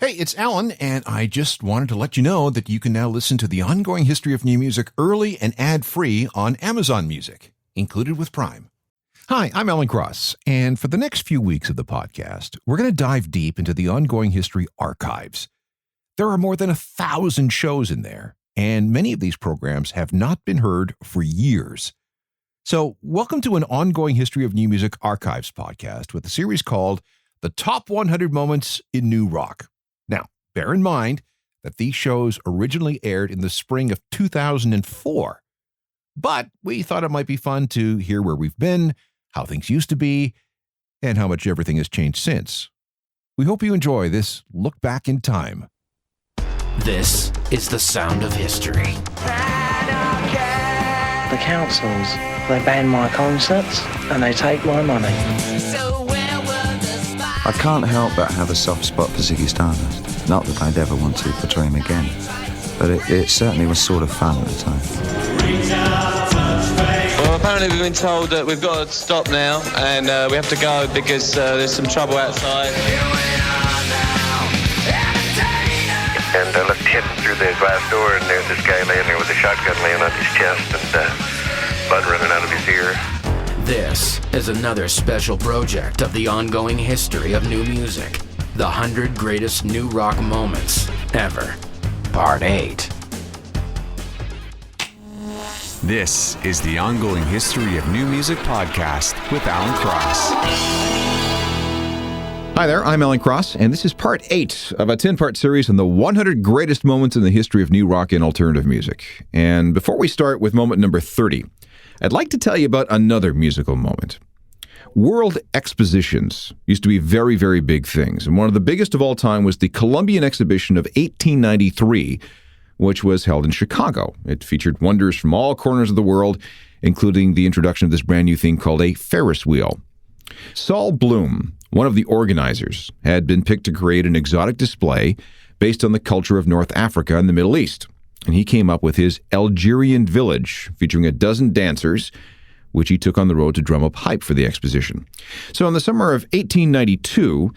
Hey, it's Alan, and I just wanted to let you know that you can now listen to the ongoing history of new music early and ad-free on Amazon Music, included with Prime. Hi, I'm Alan Cross, and for the next few weeks of the podcast, we're going to dive deep into the ongoing history archives. There are more than 1,000 shows in there, and many of these programs have not been heard for years. So, welcome to an ongoing history of new music archives podcast with a series called The Top 100 Moments in New Rock. Now, bear in mind that these shows originally aired in the spring of 2004, but we thought it might be fun to hear where we've been, how things used to be, and how much everything has changed since. We hope you enjoy this look back in time. This is the sound of history. The councils, they ban my concerts and they take my money. I can't help but have a soft spot for Ziggy Stardust. Not that I'd ever want to portray him again, but it certainly was sort of fun at the time. Well, apparently we've been told that we've got to stop now and we have to go because there's some trouble outside. And I looked in through the glass door, and there's this guy laying there with a shotgun laying on his chest and blood running out of his ear. This is another special project of the ongoing history of new music. The 100 Greatest New Rock Moments Ever. Part 8. This is the ongoing history of new music podcast with Alan Cross. Hi there, I'm Alan Cross, and this is part 8 of a 10-part series on the 100 greatest moments in the history of new rock and alternative music. And before we start with moment number 30, I'd like to tell you about another musical moment. World expositions used to be very, very big things, and one of the biggest of all time was the Columbian Exhibition of 1893, which was held in Chicago. It featured wonders from all corners of the world, including the introduction of this brand new thing called a Ferris wheel. Saul Bloom, one of the organizers, had been picked to create an exotic display based on the culture of North Africa and the Middle East. And he came up with his Algerian Village, featuring a dozen dancers, which he took on the road to drum up hype for the exposition. So in the summer of 1892,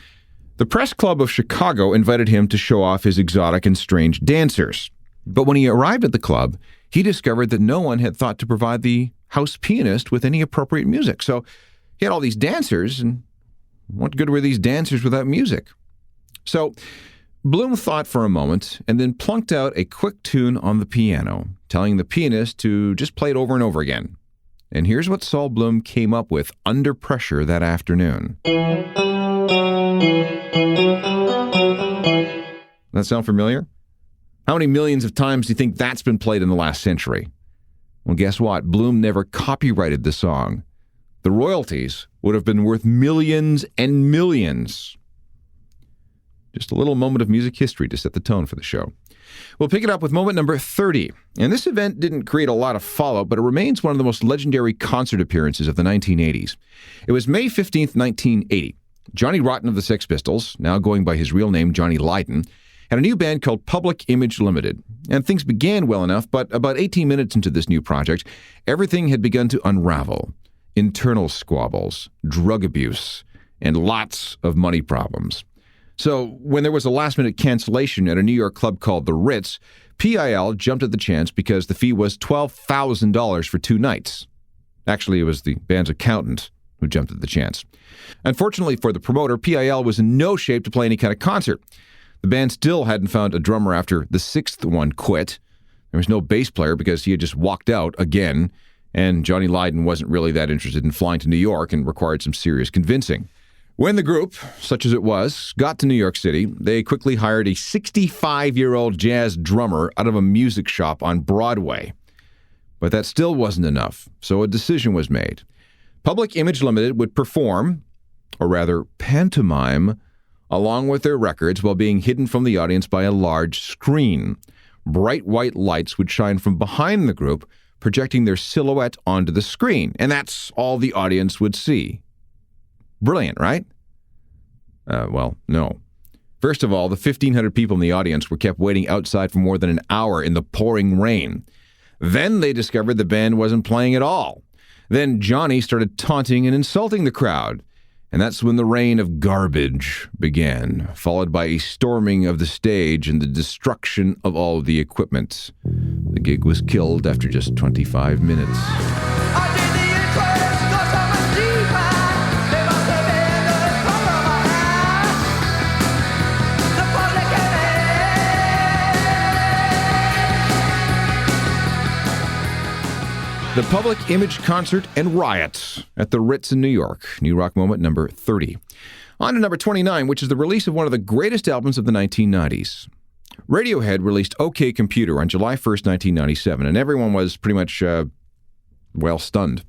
the Press Club of Chicago invited him to show off his exotic and strange dancers. But when he arrived at the club, he discovered that no one had thought to provide the house pianist with any appropriate music. So he had all these dancers, and what good were these dancers without music? So Bloom thought for a moment and then plunked out a quick tune on the piano, telling the pianist to just play it over and over again. And here's what Saul Bloom came up with under pressure that afternoon. That sound familiar? How many millions of times do you think that's been played in the last century? Well, guess what? Bloom never copyrighted the song. The royalties would have been worth millions and millions. Just a little moment of music history to set the tone for the show. We'll pick it up with moment number 30. And this event didn't create a lot of follow-up, but it remains one of the most legendary concert appearances of the 1980s. It was May 15th, 1980. Johnny Rotten of the Sex Pistols, now going by his real name, Johnny Lydon, had a new band called Public Image Limited. And things began well enough, but about 18 minutes into this new project, everything had begun to unravel. Internal squabbles, drug abuse, and lots of money problems. So when there was a last-minute cancellation at a New York club called the Ritz, PIL jumped at the chance because the fee was $12,000 for 2 nights. Actually, it was the band's accountant who jumped at the chance. Unfortunately for the promoter, PIL was in no shape to play any kind of concert. The band still hadn't found a drummer after the 6th one quit. There was no bass player because he had just walked out again, and Johnny Lydon wasn't really that interested in flying to New York and required some serious convincing. When the group, such as it was, got to New York City, they quickly hired a 65-year-old jazz drummer out of a music shop on Broadway. But that still wasn't enough, so a decision was made. Public Image Limited would perform, or rather pantomime, along with their records while being hidden from the audience by a large screen. Bright white lights would shine from behind the group, projecting their silhouette onto the screen, and that's all the audience would see. Brilliant, right? Well, no. First of all, the 1,500 people in the audience were kept waiting outside for more than an hour in the pouring rain. Then they discovered the band wasn't playing at all. Then Johnny started taunting and insulting the crowd. And that's when the reign of garbage began, followed by a storming of the stage and the destruction of all of the equipment. The gig was killed after just 25 minutes. The Public Image Concert and Riot at the Ritz in New York. New Rock Moment number 30. On to number 29, which is the release of one of the greatest albums of the 1990s. Radiohead released OK Computer on July 1st, 1997, and everyone was pretty much, stunned.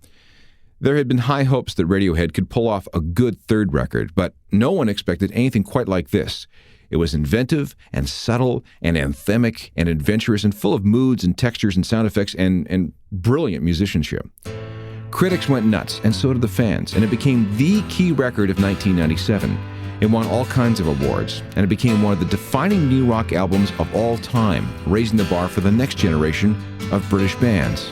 There had been high hopes that Radiohead could pull off a good third record, but no one expected anything quite like this. It was inventive and subtle and anthemic and adventurous and full of moods and textures and sound effects and brilliant musicianship. Critics went nuts, and so did the fans, and it became the key record of 1997. It won all kinds of awards, and it became one of the defining new rock albums of all time, raising the bar for the next generation of British bands.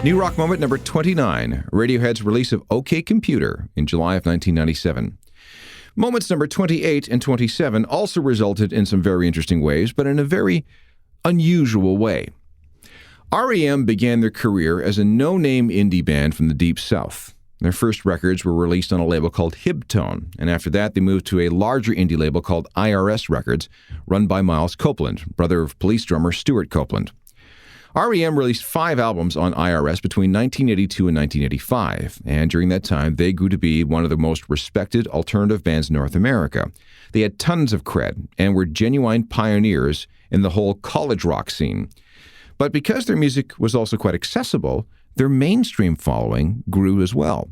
New Rock Moment number 29, Radiohead's release of OK Computer in July of 1997. Moments number 28 and 27 also resulted in some very interesting ways, but in a very unusual way. R.E.M. began their career as a no-name indie band from the Deep South. Their first records were released on a label called Hibtone, and after that they moved to a larger indie label called IRS Records, run by Miles Copeland, brother of Police drummer Stuart Copeland. R.E.M. released 5 albums on IRS between 1982 and 1985, and during that time, they grew to be one of the most respected alternative bands in North America. They had tons of cred and were genuine pioneers in the whole college rock scene. But because their music was also quite accessible, their mainstream following grew as well.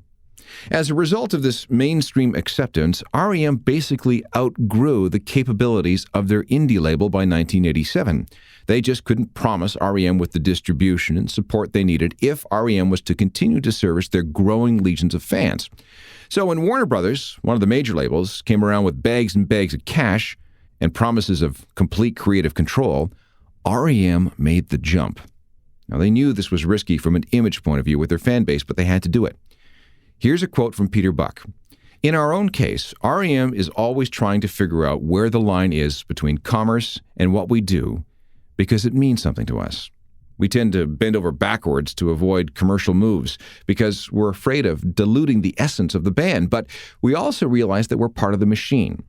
As a result of this mainstream acceptance, R.E.M. basically outgrew the capabilities of their indie label by 1987. They just couldn't promise R.E.M. with the distribution and support they needed if R.E.M. was to continue to service their growing legions of fans. So when Warner Brothers, one of the major labels, came around with bags and bags of cash and promises of complete creative control, R.E.M. made the jump. Now, they knew this was risky from an image point of view with their fan base, but they had to do it. Here's a quote from Peter Buck. In our own case, R.E.M. is always trying to figure out where the line is between commerce and what we do because it means something to us. We tend to bend over backwards to avoid commercial moves because we're afraid of diluting the essence of the band, but we also realize that we're part of the machine.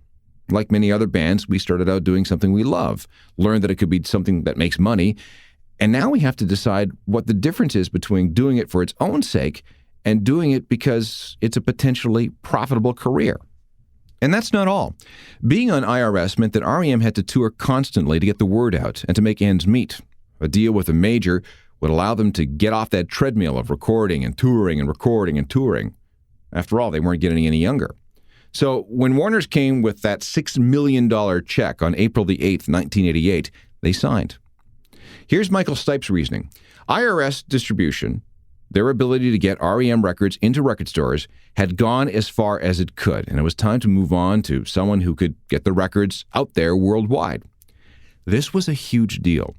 Like many other bands, we started out doing something we love, learned that it could be something that makes money, and now we have to decide what the difference is between doing it for its own sake and doing it because it's a potentially profitable career. And that's not all. Being on IRS meant that R.E.M. had to tour constantly to get the word out and to make ends meet. A deal with a major would allow them to get off that treadmill of recording and touring and recording and touring. After all, they weren't getting any younger. So when Warner's came with that $6 million check on April the 8th, 1988, they signed. Here's Michael Stipe's reasoning. IRS distribution, their ability to get R.E.M. records into record stores, had gone as far as it could, and it was time to move on to someone who could get the records out there worldwide. This was a huge deal.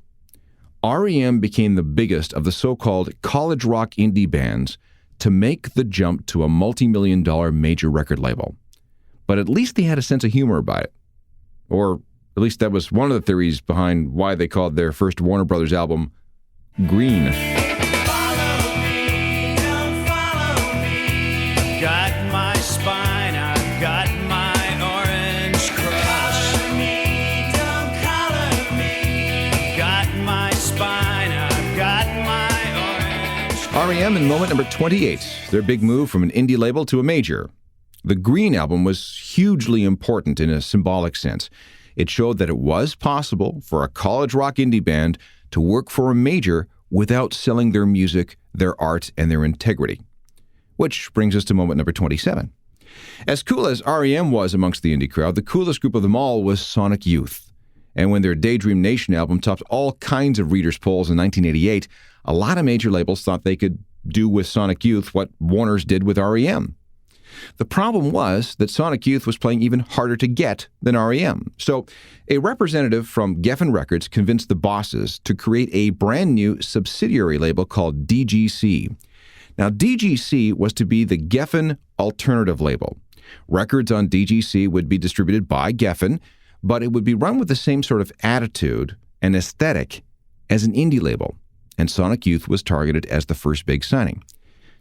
R.E.M. became the biggest of the so-called college rock indie bands to make the jump to a multi-million-dollar major record label. But at least they had a sense of humor about it. Or at least that was one of the theories behind why they called their first Warner Brothers album Green. R.E.M. in moment number 28, their big move from an indie label to a major. The Green album was hugely important in a symbolic sense. It showed that it was possible for a college rock indie band to work for a major without selling their music, their art, and their integrity. Which brings us to moment number 27. As cool as R.E.M. was amongst the indie crowd, the coolest group of them all was Sonic Youth. And when their Daydream Nation album topped all kinds of readers' polls in 1988, a lot of major labels thought they could do with Sonic Youth what Warner's did with REM. The problem was that Sonic Youth was playing even harder to get than REM. So a representative from Geffen Records convinced the bosses to create a brand new subsidiary label called DGC. Now, DGC was to be the Geffen alternative label. Records on DGC would be distributed by Geffen, but it would be run with the same sort of attitude and aesthetic as an indie label, and Sonic Youth was targeted as the first big signing.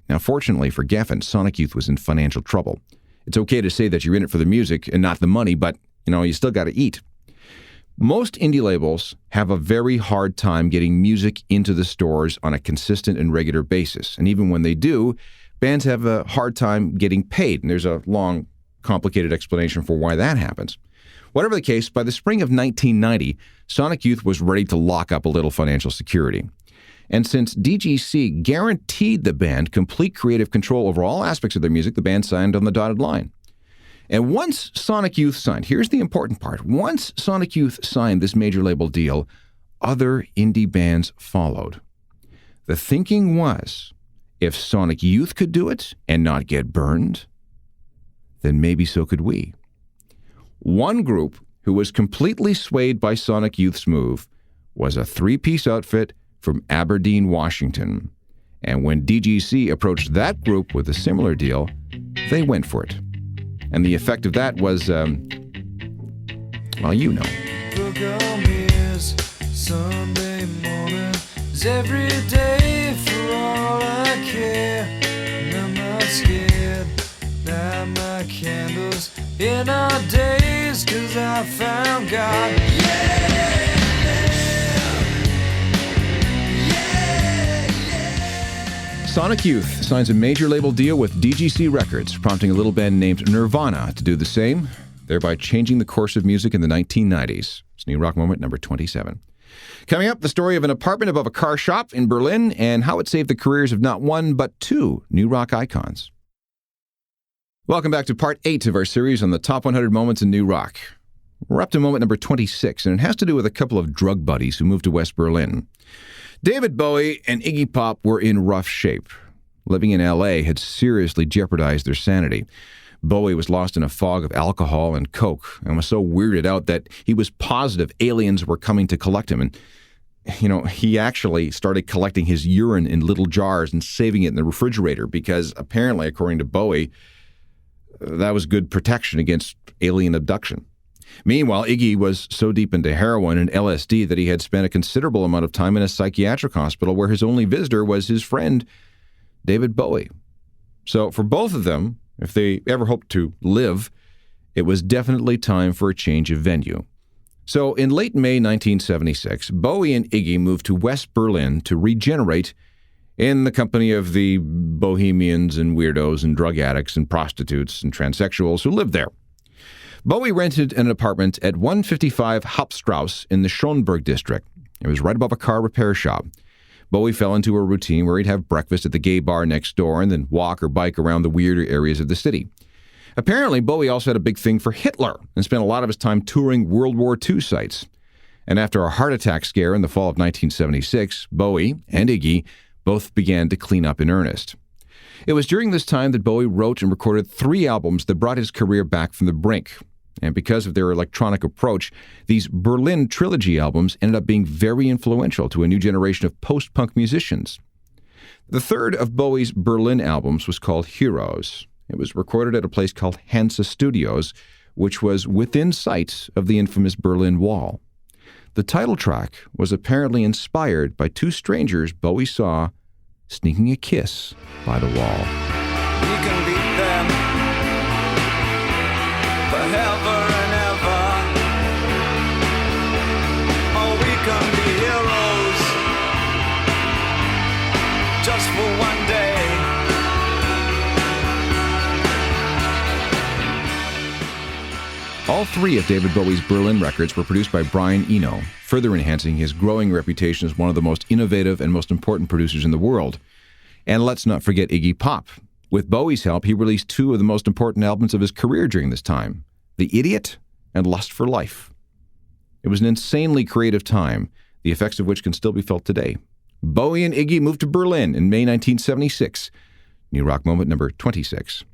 Now, fortunately for Geffen, Sonic Youth was in financial trouble. It's okay to say that you're in it for the music and not the money, but, you still got to eat. Most indie labels have a very hard time getting music into the stores on a consistent and regular basis. And even when they do, bands have a hard time getting paid. And there's a long, complicated explanation for why that happens. Whatever the case, by the spring of 1990, Sonic Youth was ready to lock up a little financial security. And since DGC guaranteed the band complete creative control over all aspects of their music, the band signed on the dotted line. And once Sonic Youth signed, here's the important part. Once Sonic Youth signed this major label deal, other indie bands followed. The thinking was, if Sonic Youth could do it and not get burned, then maybe so could we. One group who was completely swayed by Sonic Youth's move was a three-piece outfit from Aberdeen, Washington. And when DGC approached that group with a similar deal, they went for it. And the effect of that was, well, you know. Sunday morning is every day for all I care. And I'm not scared. Light my candles in our days, 'cause I found God. Yeah! Sonic Youth signs a major label deal with DGC Records, prompting a little band named Nirvana to do the same, thereby changing the course of music in the 1990s. It's New Rock Moment number 27. Coming up, the story of an apartment above a car shop in Berlin and how it saved the careers of not one, but two new rock icons. Welcome back to part 8 of our series on the top 100 moments in new rock. We're up to moment number 26, and it has to do with a couple of drug buddies who moved to West Berlin. David Bowie and Iggy Pop were in rough shape. Living in L.A. had seriously jeopardized their sanity. Bowie was lost in a fog of alcohol and coke and was so weirded out that he was positive aliens were coming to collect him. And, he actually started collecting his urine in little jars and saving it in the refrigerator because apparently, according to Bowie, that was good protection against alien abduction. Meanwhile, Iggy was so deep into heroin and LSD that he had spent a considerable amount of time in a psychiatric hospital where his only visitor was his friend, David Bowie. So for both of them, if they ever hoped to live, it was definitely time for a change of venue. So in late May 1976, Bowie and Iggy moved to West Berlin to regenerate in the company of the bohemians and weirdos and drug addicts and prostitutes and transsexuals who lived there. Bowie rented an apartment at 155 Hauptstrasse in the Schönberg district. It was right above a car repair shop. Bowie fell into a routine where he'd have breakfast at the gay bar next door and then walk or bike around the weirder areas of the city. Apparently, Bowie also had a big thing for Hitler and spent a lot of his time touring World War II sites. And after a heart attack scare in the fall of 1976, Bowie and Iggy both began to clean up in earnest. It was during this time that Bowie wrote and recorded 3 albums that brought his career back from the brink. And because of their electronic approach, these Berlin Trilogy albums ended up being very influential to a new generation of post-punk musicians. The third of Bowie's Berlin albums was called Heroes. It was recorded at a place called Hansa Studios, which was within sight of the infamous Berlin Wall. The title track was apparently inspired by 2 strangers Bowie saw sneaking a kiss by the wall. We can beat them forever and ever. Oh, we can be heroes just for one day. All 3 of David Bowie's Berlin records were produced by Brian Eno, further enhancing his growing reputation as one of the most innovative and most important producers in the world. And let's not forget Iggy Pop. With Bowie's help, he released 2 of the most important albums of his career during this time, The Idiot and Lust for Life. It was an insanely creative time, the effects of which can still be felt today. Bowie and Iggy moved to Berlin in May 1976. New rock moment number 26.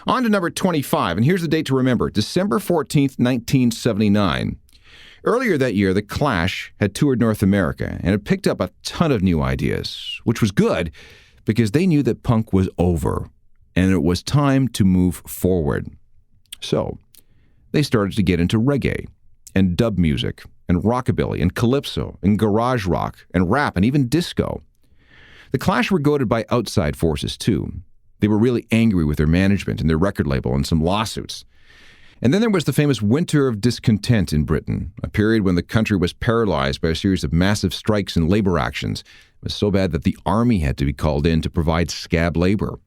On to number 25, and here's the date to remember, December 14th, 1979. Earlier that year, The Clash had toured North America and had picked up a ton of new ideas, which was good because they knew that punk was over and it was time to move forward. So they started to get into reggae and dub music and rockabilly and calypso and garage rock and rap and even disco. The Clash were goaded by outside forces too. They were really angry with their management and their record label and some lawsuits. And then there was the famous Winter of Discontent in Britain, a period when the country was paralyzed by a series of massive strikes and labor actions. It was so bad that the army had to be called in to provide scab labor.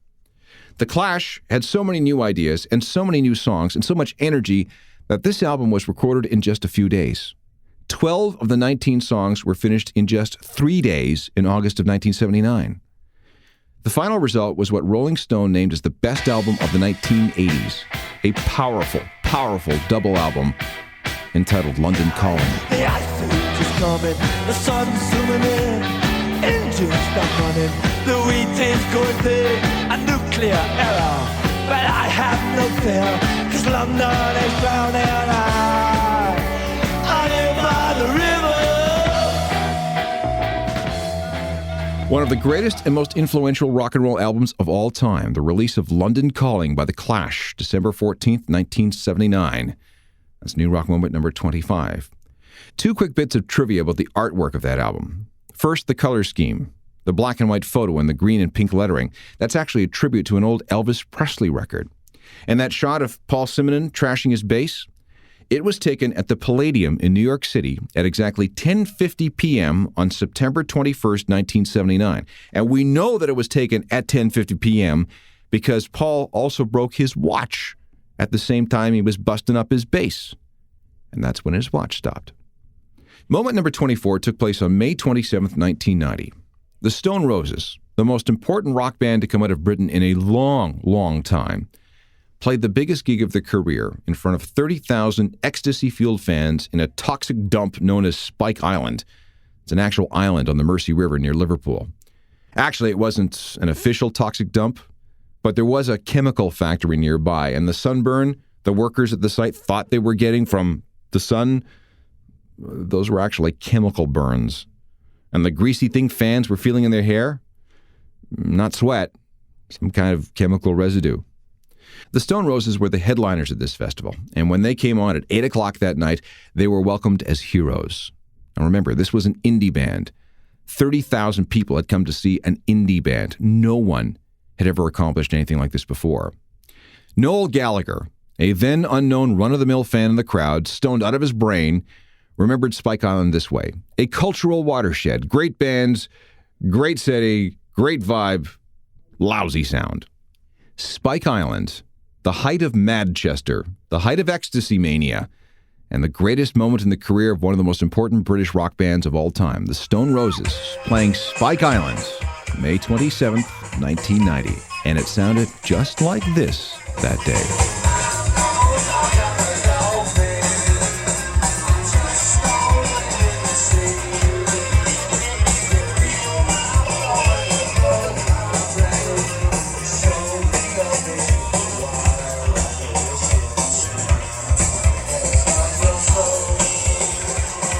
The Clash had so many new ideas and so many new songs and so much energy that this album was recorded in just a few days. 12 of the 19 songs were finished in just 3 days in August of 1979. The final result was what Rolling Stone named as the best album of the 1980s, a powerful, powerful double album entitled London Calling. The ice age is coming, the sun's zooming in, engines stop running, the wheat is going thick, a nuclear error, but I have no fear, 'cause London is drowning. I live by the river. One of the greatest and most influential rock and roll albums of all time, the release of London Calling by The Clash, December 14th, 1979. That's New Rock Moment number 25. Two quick bits of trivia about the artwork of that album. First, the color scheme. The black and white photo and the green and pink lettering. That's actually a tribute to an old Elvis Presley record. And that shot of Paul Simonon trashing his bass, it was taken at the Palladium in New York City at exactly 10:50 p.m. on September 21st, 1979. And we know that it was taken at 10:50 p.m. because Paul also broke his watch at the same time he was busting up his bass. And that's when his watch stopped. Moment number 24 took place on May 27th, 1990. The Stone Roses, the most important rock band to come out of Britain in a long, long time, played the biggest gig of their career in front of 30,000 ecstasy-fueled fans in a toxic dump known as Spike Island. It's an actual island on the Mersey River near Liverpool. Actually, it wasn't an official toxic dump, but there was a chemical factory nearby, and the sunburn the workers at the site thought they were getting from the sun, those were actually chemical burns. And the greasy thing fans were feeling in their hair, not sweat, some kind of chemical residue. The Stone Roses were the headliners at this festival, and when they came on at 8 o'clock that night, they were welcomed as heroes. And remember, this was an indie band. 30,000 people had come to see an indie band. No one had ever accomplished anything like this before. Noel Gallagher, a then unknown run-of-the-mill fan in the crowd, stoned out of his brain, remembered Spike Island this way: a cultural watershed, great bands, great city, great vibe, lousy sound. Spike Island, the height of Manchester, the height of ecstasy mania, and the greatest moment in the career of one of the most important British rock bands of all time, the Stone Roses, playing Spike Island, May 27th, 1990. And it sounded just like this that day.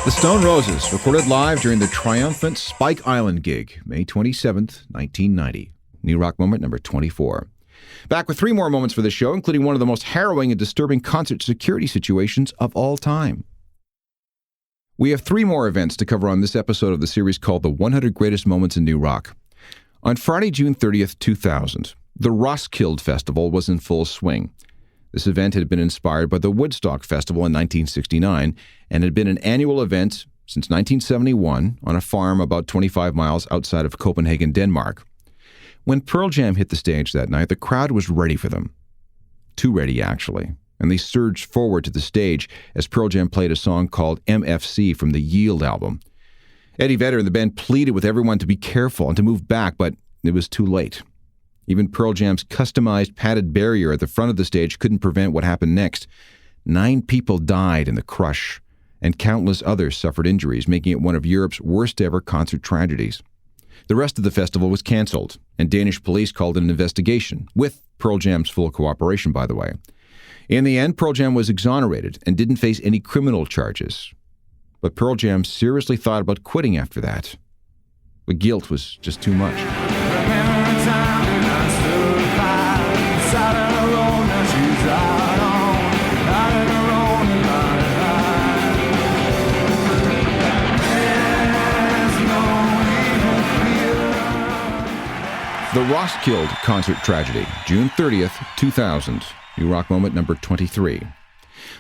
The Stone Roses, recorded live during the triumphant Spike Island gig, May 27th, 1990. New Rock Moment number 24. Back with 3 more moments for the show, including one of the most harrowing and disturbing concert security situations of all time. We have 3 more events to cover on this episode of the series called The 100 Greatest Moments in New Rock. On Friday, June 30th, 2000, the Roskilde Festival was in full swing. This event had been inspired by the Woodstock Festival in 1969 and had been an annual event since 1971 on a farm about 25 miles outside of Copenhagen, Denmark. When Pearl Jam hit the stage that night, the crowd was ready for them. Too ready, actually. And they surged forward to the stage as Pearl Jam played a song called MFC from the Yield album. Eddie Vedder and the band pleaded with everyone to be careful and to move back, but it was too late. Even Pearl Jam's customized padded barrier at the front of the stage couldn't prevent what happened next. 9 people died in the crush, and countless others suffered injuries, making it one of Europe's worst ever concert tragedies. The rest of the festival was cancelled, and Danish police called an investigation, with Pearl Jam's full cooperation, by the way. In the end, Pearl Jam was exonerated and didn't face any criminal charges. But Pearl Jam seriously thought about quitting after that. The guilt was just too much. The Roskilde concert tragedy, June 30th, 2000. New Rock moment number 23.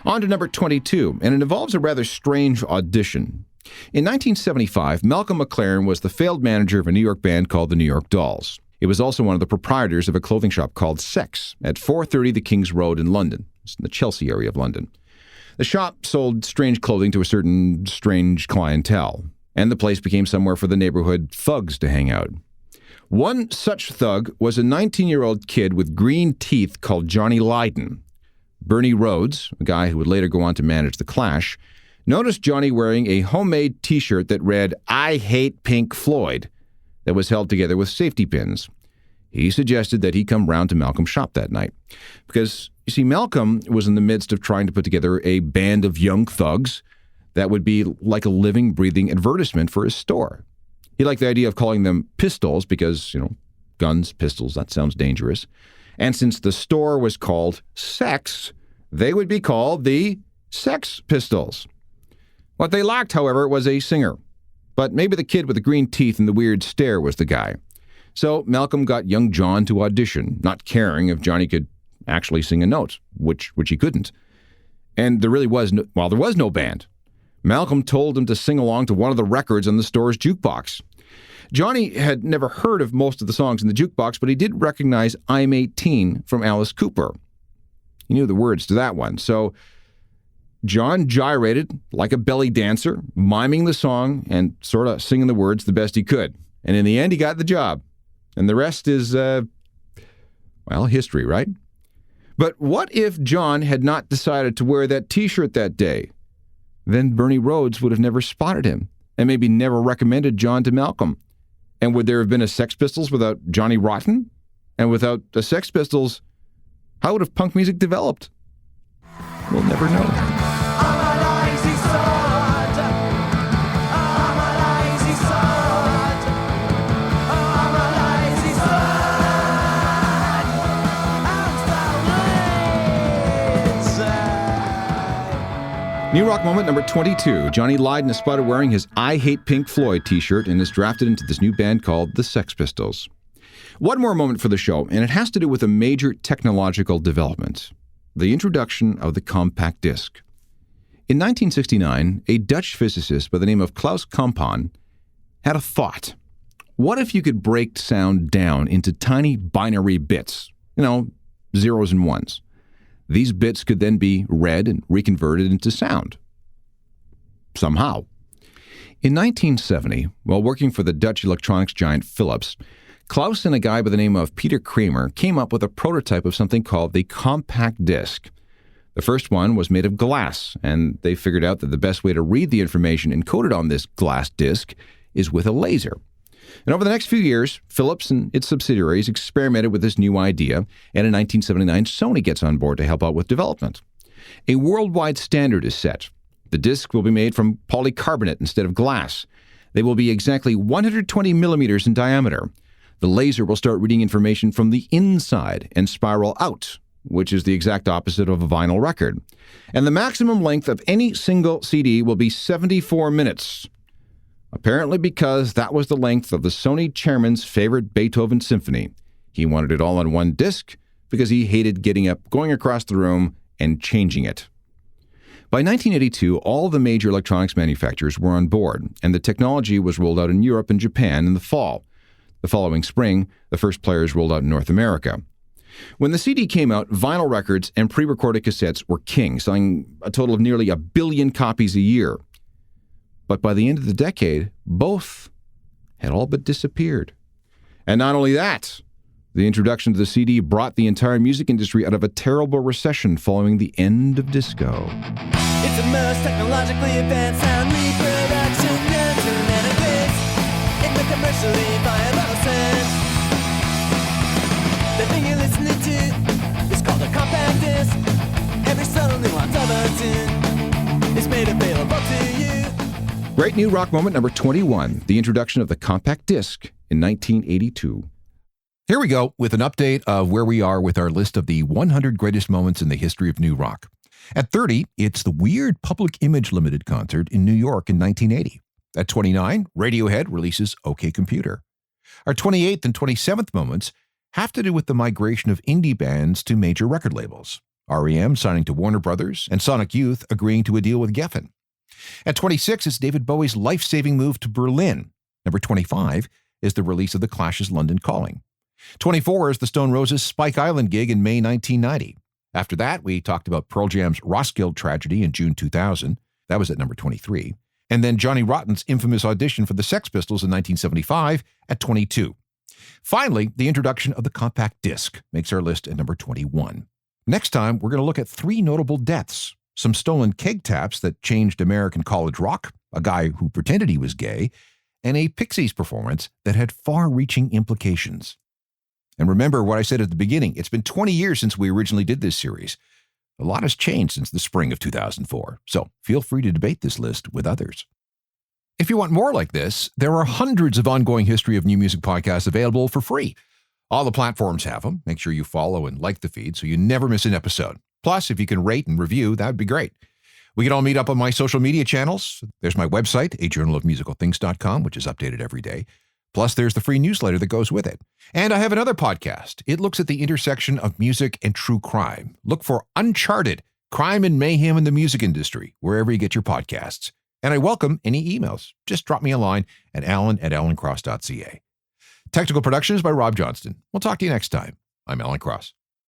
On to number 22, and it involves a rather strange audition. In 1975, Malcolm McLaren was the failed manager of a New York band called the New York Dolls. He was also one of the proprietors of a clothing shop called Sex at 430 the King's Road in London. It's in the Chelsea area of London. The shop sold strange clothing to a certain strange clientele, and the place became somewhere for the neighborhood thugs to hang out. One such thug was a 19-year-old kid with green teeth called Johnny Lydon. Bernie Rhodes, a guy who would later go on to manage The Clash, noticed Johnny wearing a homemade T-shirt that read, "I hate Pink Floyd," that was held together with safety pins. He suggested that he come round to Malcolm's shop that night. Because, you see, Malcolm was in the midst of trying to put together a band of young thugs that would be like a living, breathing advertisement for his store. He liked the idea of calling them Pistols because, guns, pistols, that sounds dangerous. And since the store was called Sex, they would be called the Sex Pistols. What they lacked, however, was a singer. But maybe the kid with the green teeth and the weird stare was the guy. So Malcolm got young John to audition, not caring if Johnny could actually sing a note, which he couldn't. And there really was there was no band. Malcolm told him to sing along to one of the records on the store's jukebox. Johnny had never heard of most of the songs in the jukebox, but he did recognize "I'm 18" from Alice Cooper. He knew the words to that one. So John gyrated like a belly dancer, miming the song and sort of singing the words the best he could. And in the end, he got the job. And the rest is, history, right? But what if John had not decided to wear that T-shirt that day? Then Bernie Rhodes would have never spotted him and maybe never recommended John to Malcolm. And would there have been a Sex Pistols without Johnny Rotten? And without the Sex Pistols, how would have punk music developed? We'll never know. New Rock moment number 22. Johnny Lydon is spotted wearing his "I Hate Pink Floyd" t-shirt and is drafted into this new band called the Sex Pistols. One more moment for the show, and it has to do with a major technological development: the introduction of the compact disc. In 1969, a Dutch physicist by the name of Klaus Kampan had a thought. What if you could break sound down into tiny binary bits, zeros and ones? These bits could then be read and reconverted into sound. Somehow. In 1970, while working for the Dutch electronics giant Philips, Klaus and a guy by the name of Peter Kramer came up with a prototype of something called the compact disc. The first one was made of glass, and they figured out that the best way to read the information encoded on this glass disc is with a laser. And over the next few years, Philips and its subsidiaries experimented with this new idea, and in 1979, Sony gets on board to help out with development. A worldwide standard is set. The disc will be made from polycarbonate instead of glass. They will be exactly 120 millimeters in diameter. The laser will start reading information from the inside and spiral out, which is the exact opposite of a vinyl record. And the maximum length of any single CD will be 74 minutes. Apparently because that was the length of the Sony chairman's favorite Beethoven symphony. He wanted it all on one disc because he hated getting up, going across the room, and changing it. By 1982, all the major electronics manufacturers were on board, and the technology was rolled out in Europe and Japan in the fall. The following spring, the first players rolled out in North America. When the CD came out, vinyl records and pre-recorded cassettes were king, selling a total of nearly 1 billion copies a year. But by the end of the decade, both had all but disappeared. And not only that, the introduction to the CD brought the entire music industry out of a terrible recession following the end of disco. It's the most technologically advanced sound reproduction internet of bits. In the commercially viable sense. The thing you're listening to is called a compact disc. Every subtle nuance of a tune is made available to you. Great new rock moment number 21, the introduction of the compact disc in 1982. Here we go with an update of where we are with our list of the 100 greatest moments in the history of new rock. At 30, it's the Weird Public Image Limited concert in New York in 1980. At 29, Radiohead releases OK Computer. Our 28th and 27th moments have to do with the migration of indie bands to major record labels. R.E.M. signing to Warner Brothers and Sonic Youth agreeing to a deal with Geffen. At 26, it's David Bowie's life-saving move to Berlin. Number 25 is the release of The Clash's London Calling. 24 is the Stone Roses' Spike Island gig in May 1990. After that, we talked about Pearl Jam's Roskilde tragedy in June 2000. That was at number 23. And then Johnny Rotten's infamous audition for the Sex Pistols in 1975 at 22. Finally, the introduction of the compact disc makes our list at number 21. Next time, we're going to look at 3 notable deaths, some stolen keg taps that changed American college rock, a guy who pretended he was gay, and a Pixies performance that had far-reaching implications. And remember what I said at the beginning, it's been 20 years since we originally did this series. A lot has changed since the spring of 2004, so feel free to debate this list with others. If you want more like this, there are hundreds of ongoing history of new music podcasts available for free. All the platforms have them. Make sure you follow and like the feed so you never miss an episode. Plus, if you can rate and review, that would be great. We can all meet up on my social media channels. There's my website, ajournalofmusicalthings.com, which is updated every day. Plus, there's the free newsletter that goes with it. And I have another podcast. It looks at the intersection of music and true crime. Look for Uncharted, Crime and Mayhem in the Music Industry, wherever you get your podcasts. And I welcome any emails. Just drop me a line at alan@alancross.ca. Technical production is by Rob Johnston. We'll talk to you next time. I'm Alan Cross.